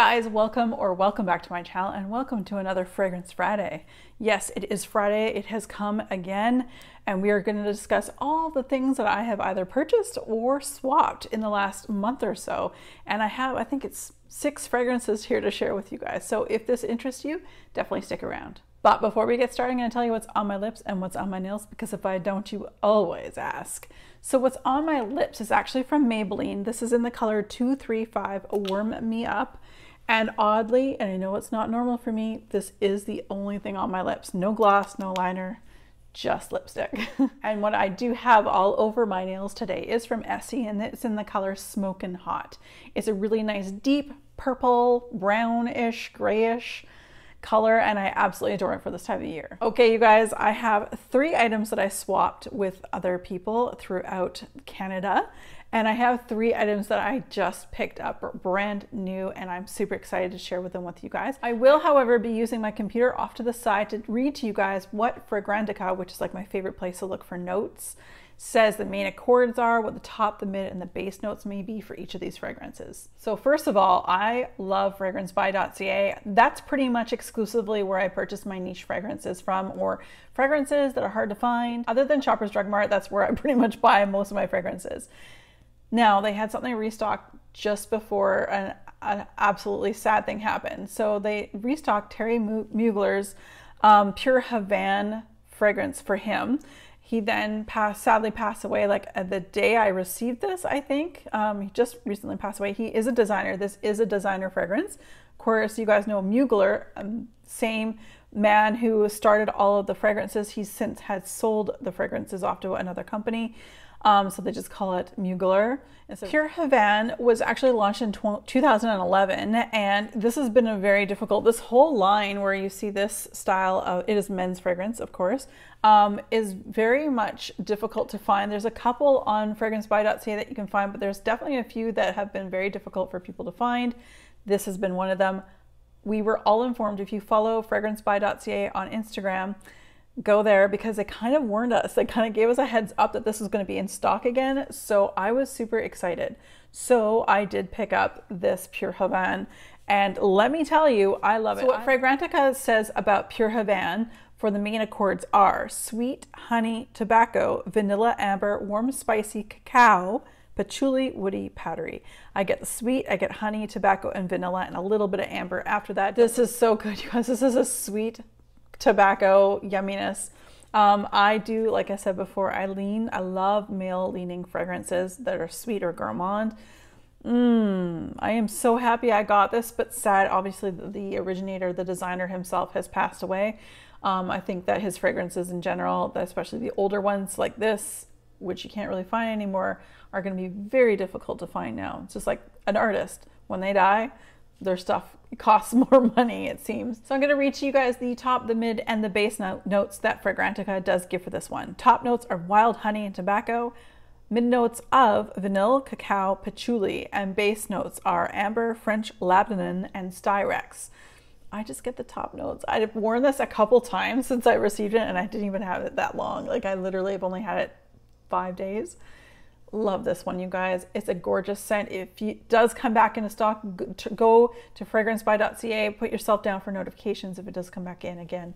guys, welcome back to my channel and welcome to another Fragrance Friday. Yes, it is Friday, it has come again, and we are going to discuss all the things that I have either purchased or swapped in the last month or so. And I think it's 6 fragrances here to share with you guys. So if this interests you, definitely stick around. But before we get started, I'm going to tell you what's on my lips and what's on my nails, because if I don't, you always ask. So what's on my lips is actually from Maybelline. This is in the color 235 Warm Me Up. And oddly, and I know it's not normal for me, this is the only thing on my lips. No gloss, no liner, just lipstick. And what I do have all over my nails today is from Essie, and it's in the color Smokin' Hot. It's a really nice deep purple, brownish, grayish color, and I absolutely adore it for this time of year. Okay, you guys, I have 3 items that I swapped with other people throughout Canada, and I have 3 items that I just picked up brand new, and I'm super excited to share with them with you guys. I will, however, be using my computer off to the side to read to you guys what Fragrantica, which is like my favorite place to look for notes, says the main accords are, what the top, the mid, and the base notes may be for each of these fragrances. So first of all, I love fragrancebuy.ca. That's pretty much exclusively where I purchase my niche fragrances from, or fragrances that are hard to find. Other than Shoppers Drug Mart, that's where I pretty much buy most of my fragrances. Now, they had something restocked just before an absolutely sad thing happened. So they restocked Terry Mugler's Pure Havana fragrance for him. He then sadly passed away like the day I received this, I think. He just recently passed away. He is a designer. This is a designer fragrance. Of course, you guys know Mugler, same man who started all of the fragrances. He since has sold the fragrances off to another company. So they just call it Mugler. So Pure Havana was actually launched in 2011, and this has been a very difficult, this whole line where you see this style of, it is men's fragrance, of course, is very much difficult to find. There's a couple on fragrancebuy.ca that you can find, but there's definitely a few that have been very difficult for people to find. This has been one of them. We were all informed. If you follow fragrancebuy.ca on Instagram, go there, because they kind of warned us. They kind of gave us a heads up that this was going to be in stock again. So I was super excited. So I did pick up this Pure Havana, and let me tell you, I love it. So what Fragrantica says about Pure Havana for the main accords are sweet, honey, tobacco, vanilla, amber, warm, spicy, cacao, patchouli, woody, powdery. I get the sweet, I get honey, tobacco, and vanilla, and a little bit of amber after that. This is so good, you guys. This is a sweet tobacco yumminess. I do, like I said before, I love male leaning fragrances that are sweet or gourmand. I am so happy I got this, but sad, obviously, the originator, the designer himself, has passed away. I think that his fragrances in general, especially the older ones like this, which you can't really find anymore, are going to be very difficult to find now. It's just like an artist, when they die, their stuff costs more money, it seems. So I'm going to read to you guys the top, the mid, and the base notes that Fragrantica does give for this one. Top notes are wild honey and tobacco, mid notes of vanilla, cacao, patchouli, and base notes are amber, French Lebanon, and styrex. I just get the top notes. I've worn this a couple times since I received it, and I didn't even have it that long. Like, I literally have only had it 5 days. Love this one, you guys. It's a gorgeous scent. If it does come back into stock, go to fragrancebuy.ca, put yourself down for notifications if it does come back in again.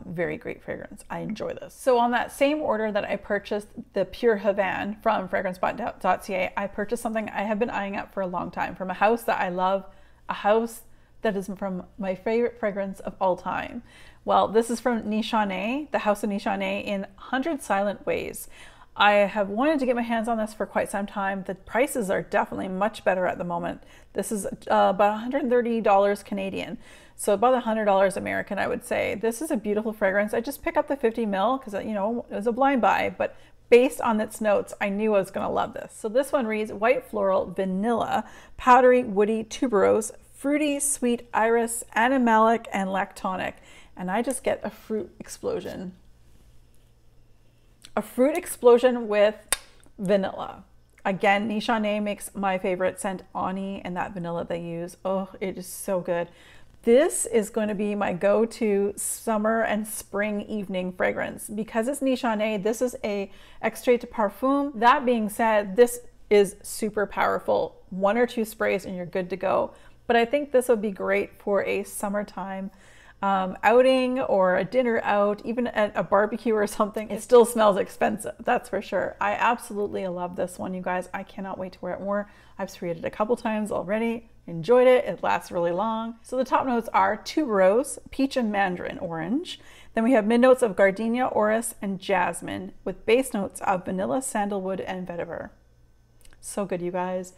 Very great fragrance. I enjoy this. So on that same order that I purchased the Pure Havana from fragrancebuy.ca, I purchased something I have been eyeing up for a long time, from a house that I love, a house that is from my favorite fragrance of all time. Well, this is from Nishane, the House of Nishane, in 100 Silent Ways. I have wanted to get my hands on this for quite some time. The prices are definitely much better at the moment. This is about $130 Canadian, so about $100 American, I would say. This is a beautiful fragrance. I just picked up the 50 ml because, you know, it was a blind buy, but based on its notes, I knew I was going to love this. So this one reads white floral, vanilla, powdery, woody, tuberose, fruity, sweet, iris, animalic, and lactonic. And I just get a fruit explosion. A fruit explosion with vanilla. Again, Nishane makes my favorite scent, Ani, and that vanilla they use. Oh, it is so good. This is going to be my go-to summer and spring evening fragrance. Because it's Nishane, this is a extrait de parfum. That being said, this is super powerful. 1 or 2 sprays and you're good to go. but I think this would be great for a summertime outing or a dinner out, even at a barbecue or something. It still smells expensive, that's for sure. I absolutely love this one, you guys. I cannot wait to wear it more. I've sprayed it a couple times already, enjoyed it. It lasts really long. So the top notes are tuberose, peach and mandarin orange. Then we have mid notes of gardenia, orris, and jasmine, with base notes of vanilla, sandalwood, and vetiver. So good, you guys.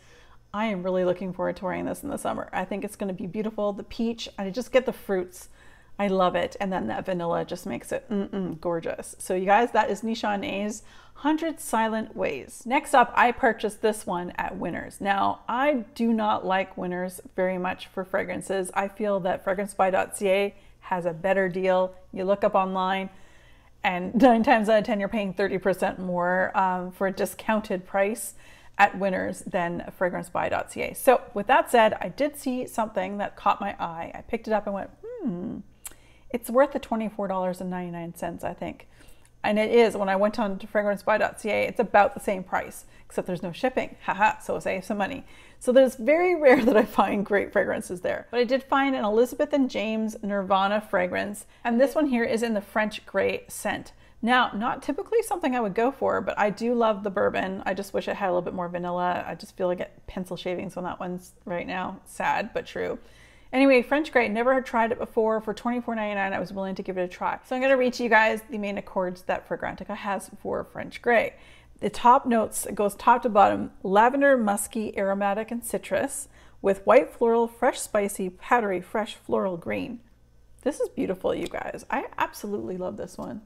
I am really looking forward to wearing this in the summer. I think it's going to be beautiful. The peach, I just get the fruits. I love it. And then that vanilla just makes it gorgeous. So you guys, that is Nishane's 100 Silent Ways. Next up, I purchased this one at Winners. Now, I do not like Winners very much for fragrances. I feel that fragrancebuy.ca has a better deal. You look up online and 9 times out of 10, you're paying 30% more for a discounted price at Winners than fragrancebuy.ca. So with that said, I did see something that caught my eye. I picked it up and went, it's worth the $24.99, I think. And it is. When I went on to fragrancebuy.ca, it's about the same price, except there's no shipping. Haha, so save some money. So there's very rare that I find great fragrances there. But I did find an Elizabeth & James Nirvana fragrance, and this one here is in the French Grey scent. Now, not typically something I would go for, but I do love the bourbon. I just wish it had a little bit more vanilla. I just feel like it pencil shavings on that one right now. Sad, but true. Anyway, French Grey, never had tried it before. For $24.99, I was willing to give it a try. So I'm gonna read to you guys the main accords that Fragrantica has for French Grey. The top notes, it goes top to bottom, lavender, musky, aromatic, and citrus, with white floral, fresh, spicy, powdery, fresh floral green. This is beautiful, you guys. I absolutely love this one.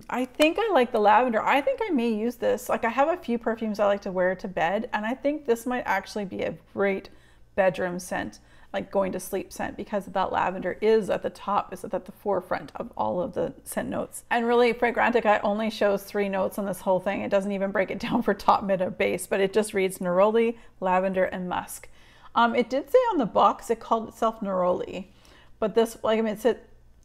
I think I like the lavender. I think I may use this. Like, I have a few perfumes I like to wear to bed, and I think this might actually be a great bedroom scent, like going to sleep scent, because that lavender is at the top, is at the forefront of all of the scent notes. And really, Fragrantica only shows 3 notes on this whole thing. It doesn't even break it down for top, mid, or base, but it just reads neroli, lavender, and musk. It did say on the box it called itself neroli, but this, like, I mean,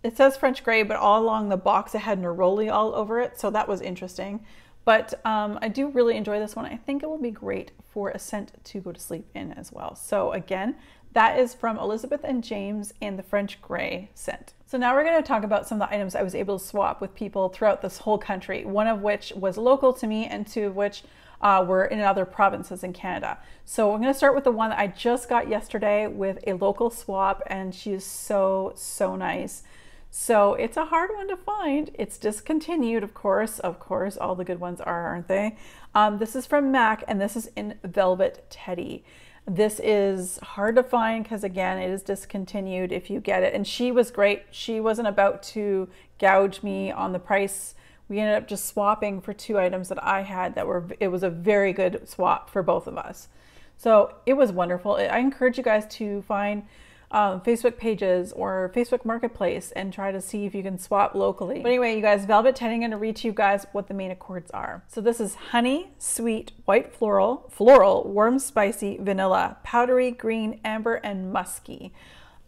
it says French Grey, but all along the box it had neroli all over it, so that was interesting. But I do really enjoy this one. I think it will be great for a scent to go to sleep in as well. So again, that is from Elizabeth & James and the French Grey scent. So now we're going to talk about some of the items I was able to swap with people throughout this whole country, one of which was local to me and 2 of which were in other provinces in Canada. So I'm going to start with the one that I just got yesterday with a local swap, and she is so nice. So it's a hard one to find. It's discontinued, of course. Of course, all the good ones are, aren't they? This is from MAC, and this is in Velvet Teddy. This is hard to find because, again, it is discontinued if you get it. And she was great. She wasn't about to gouge me on the price. We ended up just swapping for 2 items that I had it was a very good swap for both of us. So it was wonderful. I encourage you guys to find Facebook pages or Facebook Marketplace and try to see if you can swap locally. But anyway, you guys, Velvet Teddy, I'm going to read to you guys what the main accords are. So this is honey, sweet, white floral, warm, spicy, vanilla, powdery, green, amber, and musky.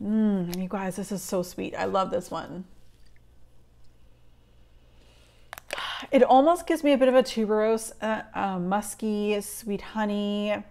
You guys, this is so sweet. I love this one. It almost gives me a bit of a tuberose, musky, sweet honey,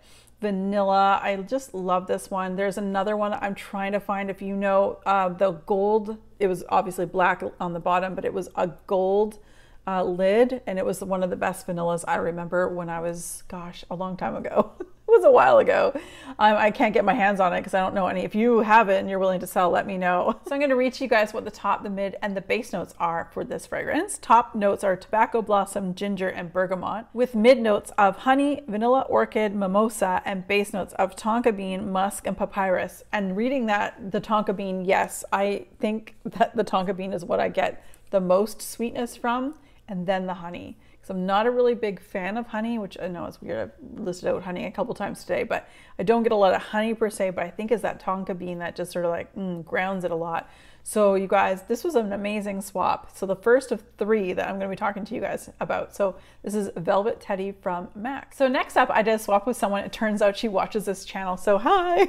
vanilla. I just love this one. There's another one I'm trying to find. If you know the gold, it was obviously black on the bottom, but it was a gold lid, and it was one of the best vanillas I remember when I was, gosh, a long time ago. It was a while ago. I can't get my hands on it because I don't know any. If you have it and you're willing to sell, let me know. So I'm going to read to you guys what the top, the mid, and the base notes are for this fragrance. Top notes are tobacco blossom, ginger, and bergamot, with mid notes of honey, vanilla, orchid, mimosa, and base notes of tonka bean, musk, and papyrus. And reading that, the tonka bean, yes, I think that the tonka bean is what I get the most sweetness from, and then the honey. Because I'm not a really big fan of honey, which I know it's weird. I've listed out honey a couple times today, but I don't get a lot of honey per se, but I think it's that tonka bean that just sort of like grounds it a lot. So you guys, this was an amazing swap. So the first of 3 that I'm going to be talking to you guys about. So this is Velvet Teddy from MAC. So next up, I did a swap with someone. It turns out she watches this channel. So hi.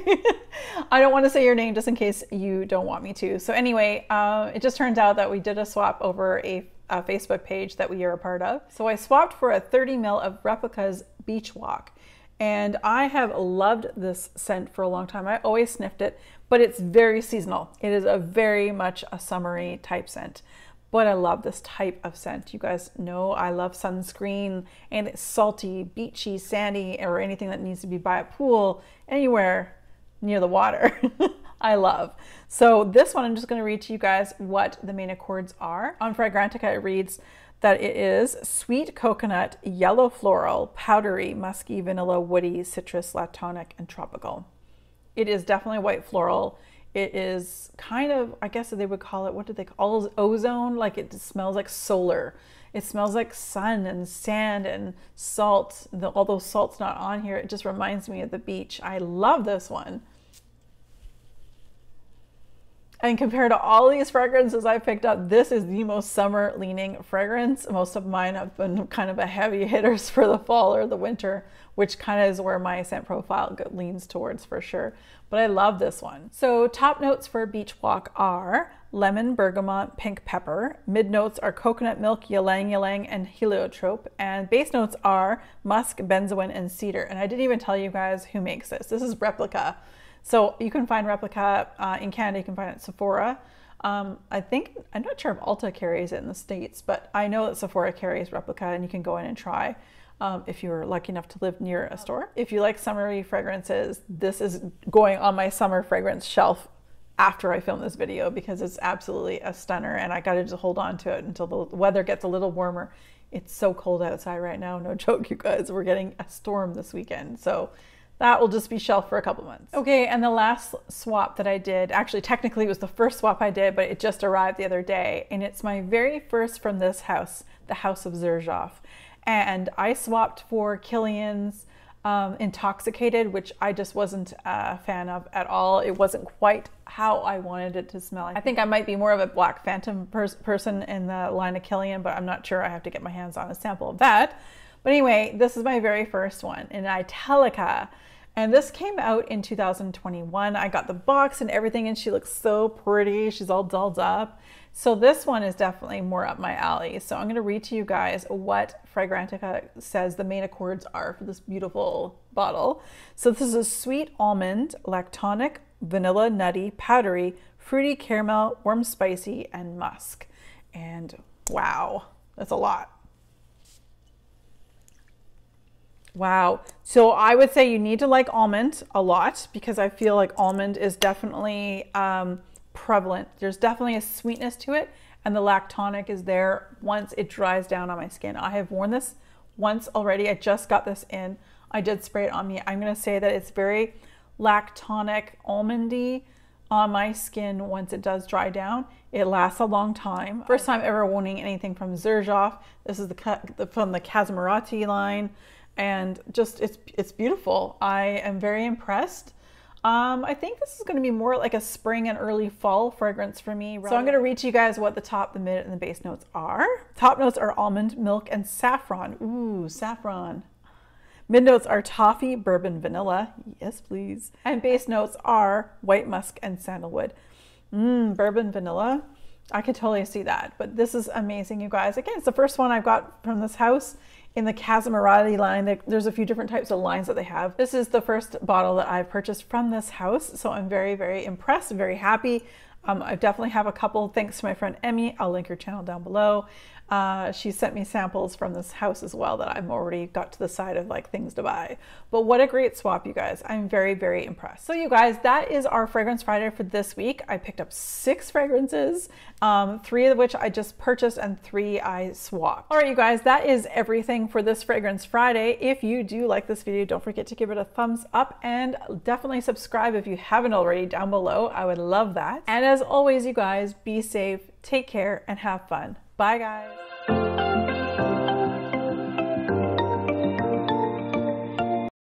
I don't want to say your name just in case you don't want me to. So anyway, it just turns out that we did a swap over a Facebook page that we are a part of. So I swapped for a 30 ml of Replica's Beach Walk. And I have loved this scent for a long time. I always sniffed it, but it's very seasonal. It is a very much a summery type scent. But I love this type of scent. You guys know I love sunscreen, and it's salty, beachy, sandy, or anything that needs to be by a pool, anywhere near the water. I love. So this one, I'm just going to read to you guys what the main accords are. On Fragrantica, it reads that it is sweet coconut, yellow floral, powdery, musky, vanilla, woody, citrus, lactonic, and tropical. It is definitely white floral. It is kind of, I guess they would call it, what did they call it? Ozone. Like it smells like solar. It smells like sun and sand and salt. Although salt's not on here, it just reminds me of the beach. I love this one. And compared to all these fragrances I picked up, this is the most summer leaning fragrance. Most of mine have been kind of a heavy hitters for the fall or the winter, which kind of is where my scent profile leans towards for sure. But I love this one. So top notes for Beach Walk are lemon, bergamot, pink pepper. Mid notes are coconut milk, ylang ylang, and heliotrope. And base notes are musk, benzoin, and cedar. And I didn't even tell you guys who makes this. This is Replica. So you can find Replica in Canada, you can find it at Sephora. I'm not sure if Ulta carries it in the States, but I know that Sephora carries Replica, and you can go in and try if you're lucky enough to live near a store. If you like summery fragrances, this is going on my summer fragrance shelf after I film this video, because it's absolutely a stunner, and I got to just hold on to it until the weather gets a little warmer. It's so cold outside right now, no joke, you guys. We're getting a storm this weekend, so that will just be shelved for a couple months. Okay, and the last swap that I did, actually technically it was the first swap I did, but it just arrived the other day, and it's my very first from this house, the House of Xerjoff. And I swapped for Kilian's Intoxicated, which I just wasn't a fan of at all. It wasn't quite how I wanted it to smell. I think I might be more of a Black Phantom person in the line of Kilian, but I'm not sure. I have to get my hands on a sample of that. But anyway, this is my very first one in Italica. And this came out in 2021. I got the box and everything, and she looks so pretty. She's all dolled up. So this one is definitely more up my alley. So I'm going to read to you guys what Fragrantica says the main accords are for this beautiful bottle. So this is sweet almond, lactonic, vanilla, nutty, powdery, fruity, caramel, warm, spicy, and musk. And wow, that's a lot. Wow. So I would say you need to like almond a lot, because I feel like almond is definitely prevalent. There's definitely a sweetness to it, and the lactonic is there once it dries down on my skin. I have worn this once already. I just got this in. I did spray it on me. I'm going to say that it's very lactonic, almondy on my skin once it does dry down. It lasts a long time. First time ever owning anything from Xerjoff. This is from the Casimirati line. And just, it's beautiful. I am very impressed. I think this is going to be more like a spring and early fall fragrance for me. So I'm going to read to you guys what the top, the mid, and the base notes are. Top notes are almond, milk, and saffron. Ooh, saffron. Mid notes are toffee, bourbon, vanilla. Yes, please. And base notes are white musk and sandalwood. Bourbon, vanilla. I could totally see that. But this is amazing, you guys. Again, it's the first one I've got from this house. In the Casimirati line, there's a few different types of lines that they have. This is the first bottle that I've purchased from this house, so I'm very, very impressed, very happy. I definitely have a couple, thanks to my friend Emmy. I'll link her channel down below. She sent me samples from this house as well that I've already got to the side of like things to buy. But what a great swap, you guys. I'm very, very impressed. So you guys, that is our Fragrance Friday for this week. I picked up 6 fragrances, 3 of which I just purchased and 3 I swapped. All right, you guys, that is everything for this Fragrance Friday. If you do like this video, don't forget to give it a thumbs up, and definitely subscribe if you haven't already down below. I would love that. And as always, you guys, be safe, take care, and have fun. Bye, guys.